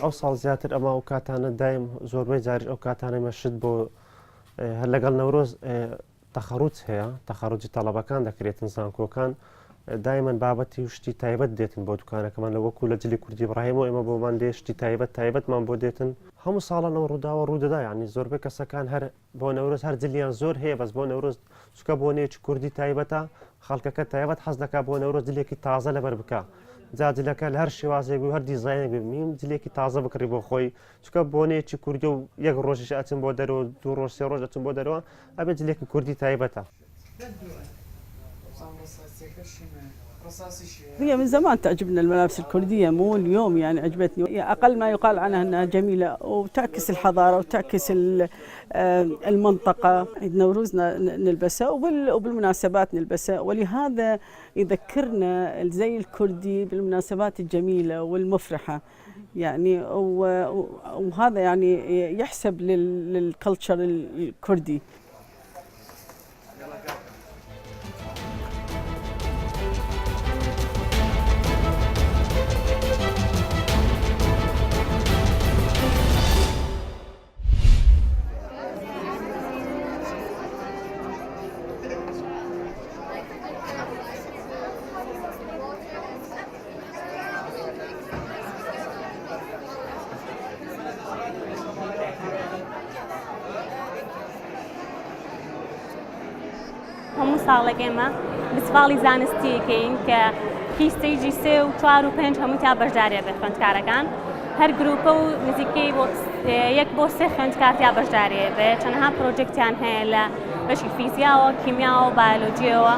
ئەو ساڵ زیاتر ئەمە ئەو کاتانە دایم زۆربەی جاریش ئەو کاتانەی مەشت بۆ هەر لەگەڵ نەورۆز تەخەڕوج هەیە تەخەڕوجی تەڵەبەکان دەکرێتن زانکۆکان دایمەن بابەتی و شتی تایبەت دێتن بۆ دوکانەکەمان لە وەکو لە جلی کوردی ئیبراهیم و ئێمە بۆمان دێ شتی تایبەتمان بۆ دێتن هەموو ساڵە ئەو ڕووداوە ڕوودەدا یعنی زۆربەی کەسەکان هەر بۆ نەورۆز هەر جلیان زۆر هەیە بەس بۆ نەورۆز چکە بۆ نێوی کوردی تایبەتە خەڵکەکە تایبەت حەز دەکات بۆ نەورۆز جلێکی تازە لەبەر بکە جاجلەکە لە هەر شێوازێک و هەر دیزایەک ببینیم جلێکی تازە بکڕی بۆ خۆی چکە بۆ نێوی کوردی و یەک ڕۆژیش ئەچن بۆ دەرەوە دوو ڕۆژ سێ ڕۆژ ئەچن بۆ دەرەوە ئەبێ جلێکی کوردی تایبەتە. هي من زمان تعجبنا الملابس الكردية مو اليوم يعني عجبتني أقل ما يقال عنها أنها جميلة وتعكس الحضارة وتعكس المنطقة نوروز نلبسها وبالمناسبات نلبسها ولهذا يذكرنا الزي الكردي بالمناسبات الجميلة والمفرحة يعني وهذا يعني يحسب للكلتشر الكردي. هەموو ساڵێک ئێمە بسڤاڵی زانستیەکەین کە پیستەیجی 3 و 4 و 5 هەمووتیا بەشداریە بێت خوێندکارەکان هەر گروپە و نزیکەی بۆ 1 بۆ 3 خوێندکارتیا بەشداریە بێت چەندەها پرۆجێکتیان هەیە لە بەشی فیزیاوە کیمیاوە و بایۆلۆجیەوە.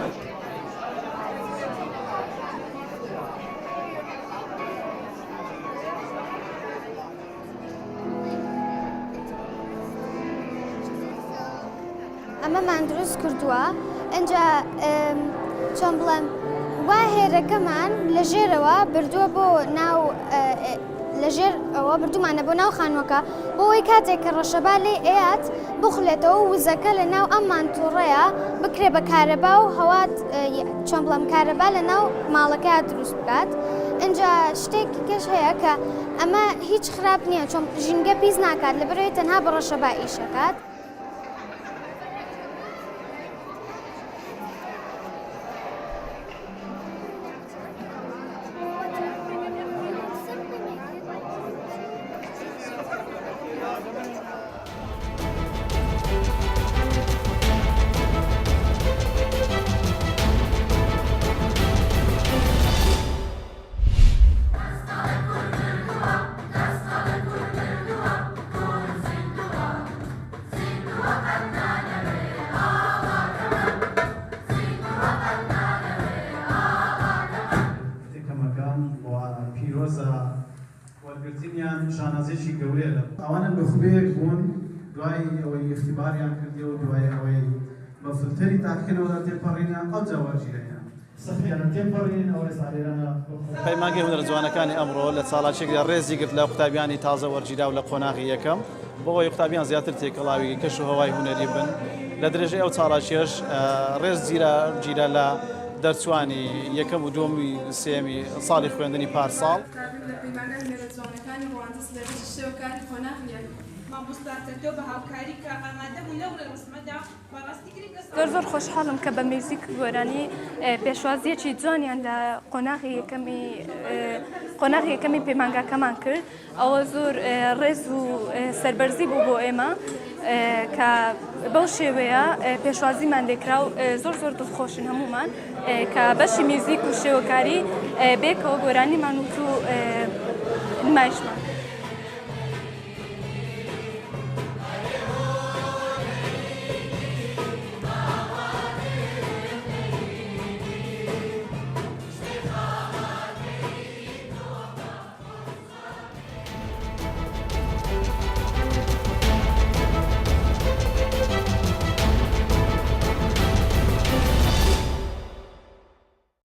ئەمەمان دروست کردووە ئەنجا چۆن بڵێم وا هێرەکەمان لە ژێرەوە بردووە بۆ ناو لەژێر ئەوە بردومانە بۆ ناو خانووەکە بۆ ئەوەی کاتێک کە ڕەشەبا لێ ئەیات بخولێتەوە و وزەکە لە ناو ئەم مانتوڕەیە بکرێ بە کارەبا و هەوات چۆن بڵێم کارەبا لە ناو ماڵەکە دروست بکات. ئەنجا شتێکی کەش هەیە کە ئەمە هیچ خراپ نییە چۆن ژینگە پیس ناکات لەبەرەوەی تەنها بە ڕەشەبا ئیشەکات. وەرگرتنیان شانازێکی گەورەیە لە ئەوانە بەخوبەیەک بوون دوای ئەوەی اختیباریان کردیەوە دوای ئەوەی بە فلتەری تاقیکردنەوەدا تێپەڕینیان ئەو جاوەرگیرەیان سەفیانە تێپەڕین ئەوە ساڵێرانە پەیمانگەی هونەرجوانەکانی ئەمڕۆ لە ساڵاتێکدا ڕێزی گرت لە قوتابیانی تازە وەرگیرا و لە قۆناغی یەکەم بۆ ئەوەی قوتابیان زیاتر تێکەڵاوی کەش و هەوای هونەری بن لە درێژەی ئەو ساڵاتیەش ڕێز گیرە لە دەرچوانی یەکەم و دووەمی سێمی ساڵی خوێندنی پارساڵ زۆر خۆشحاڵم کە بە میوزیک گۆرانی پێشوازیەکی جوانیان لە قۆناغی یەکەمی پەیمانگاکەمان کرد ئەوە زۆر ڕێز و سەربەرزی بوو بۆ ئێمە کە بەو شێوەیە پێشوازیمان لێکرا و زۆر دڵخۆشن هەمومان کە بەشی میوزیک و شێوەکاری بێکەوە گۆرانیمان و نمایشمان